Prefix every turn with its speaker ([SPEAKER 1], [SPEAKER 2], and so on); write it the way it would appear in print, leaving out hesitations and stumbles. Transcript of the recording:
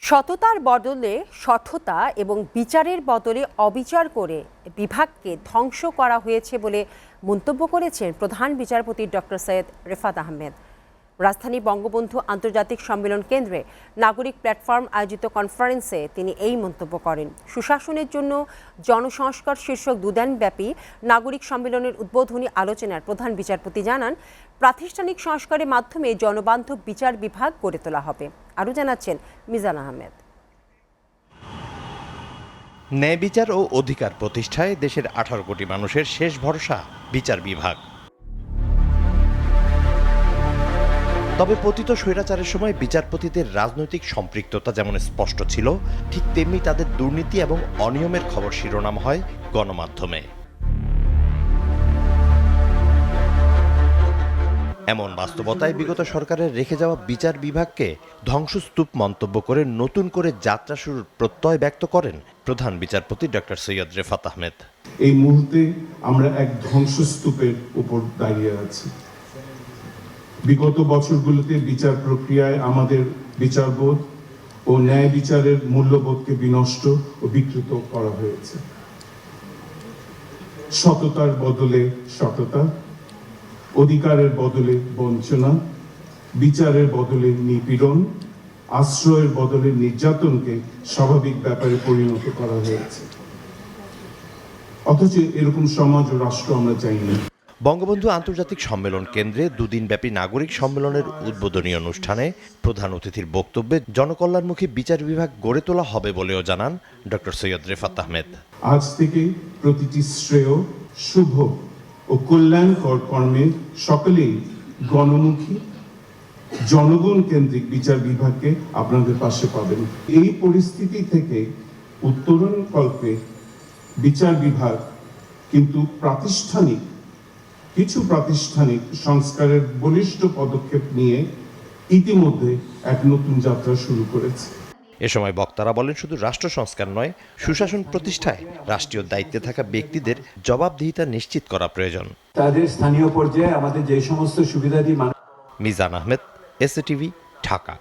[SPEAKER 1] সততার বদলে সঠতা এবং বিচারের বদলে অবিচার করে বিভাগকে ধ্বংস করা হয়েছে বলে মন্তব্য করেছেন প্রধান বিচারপতি ডক্টর সৈয়দ রেফাত আহমেদ। রাজধানী বঙ্গবন্ধু আন্তর্জাতিক সম্মেলন কেন্দ্রে নাগরিক প্ল্যাটফর্ম আয়োজিত কনফারেন্সে তিনি এই মন্তব্য করেন। সুশাসনের জন্য জনসংস্কার শীর্ষক দুদিনব্যাপী নাগরিক সম্মেলনের উদ্বোধনী আলোচনার প্রধান বিচারপতি জানান, প্রাতিষ্ঠানিক সংস্কারের মাধ্যমে জনবান্ধব বিচার বিভাগ গড়ে তোলা হবে। আরও জানাচ্ছেন মিজান আহমেদ।
[SPEAKER 2] ন্যায় বিচার ও অধিকার প্রতিষ্ঠায় দেশের 18 কোটি মানুষের শেষ ভরসা বিচার বিভাগ। তবে পতিত স্বৈরাচারের সময় বিচারপতিদের রাজনৈতিক সম্পৃক্ততা যেমন স্পষ্ট ছিল, ঠিক তেমনি তাদের দুর্নীতি এবং অনিয়মের খবর শিরোনাম হয় গণমাধ্যমে। এমন বাস্তবতায় বিগত সরকারের রেখে যাওয়া বিচার বিভাগকে ধ্বংসস্তূপ মন্তব্য করে নতুন করে যাত্রা শুরুর প্রত্যয় ব্যক্ত করেন প্রধান বিচারপতি ডক্টর সৈয়দ রেফাত আহমেদ।
[SPEAKER 3] এই মুহূর্তে আমরা এক ধ্বংসস্তূপের উপর দাঁড়িয়ে আছি। বিগত বছরগুলোতে বিচার প্রক্রিয়ায় আমাদের বিচারবোধ ও ন্যায় বিচারের মূল্যবোধকে বিনষ্ট ও বিকৃত করা হয়েছে। সততার বদলে সততা, অধিকারের বদলে বঞ্চনা, বিচারের বদলে নিপীড়ন, আশ্রয়ের বদলে নির্যাতনকে স্বাভাবিক ব্যাপারে পরিণত করা হয়েছে। অথচ এরকম সমাজ ও রাষ্ট্র আমরা চাই না।
[SPEAKER 2] বঙ্গবন্ধু আন্তর্জাতিক সম্মেলন কেন্দ্রে দুদিনব্যাপী নাগরিক সম্মেলনের উদ্বোধনী অনুষ্ঠানে প্রধান অতিথির বক্তব্যে জনকল্যাণমুখী বিচার বিভাগ গড়ে তোলা হবে বলেও জানান ডক্টর সৈয়দ রেফাত আহমেদ।
[SPEAKER 3] আজ থেকে প্রতিটি শ্রেয়, শুভ ও কল্যাণকর কর্মে সকলেই গণমুখী, জনগণ কেন্দ্রিক বিচার বিভাগকে আপনাদের পাশে পাবেন। এই পরিস্থিতি থেকে উত্তরণ কল্পে বিচার বিভাগ কিন্তু কিছু প্রাতিষ্ঠানিক সংস্কারের বলিষ্ঠ পদক্ষেপ নিয়ে ইতিমধ্যে এক নতুন যাত্রা শুরু করেছে।
[SPEAKER 2] এ সময় বক্তারা বলেন, শুধু রাষ্ট্র সংস্কার নয়, সুশাসন প্রতিষ্ঠায় রাষ্ট্রীয় দায়িত্বে থাকা ব্যক্তিদের জবাবদিহিতা নিশ্চিত করা প্রয়োজন।
[SPEAKER 4] তাদের স্থানীয় পর্যায়ে আমাদের যে সমস্ত সুবিধাদি
[SPEAKER 2] মিজান আহমেদ, এসএটিভি, ঢাকা।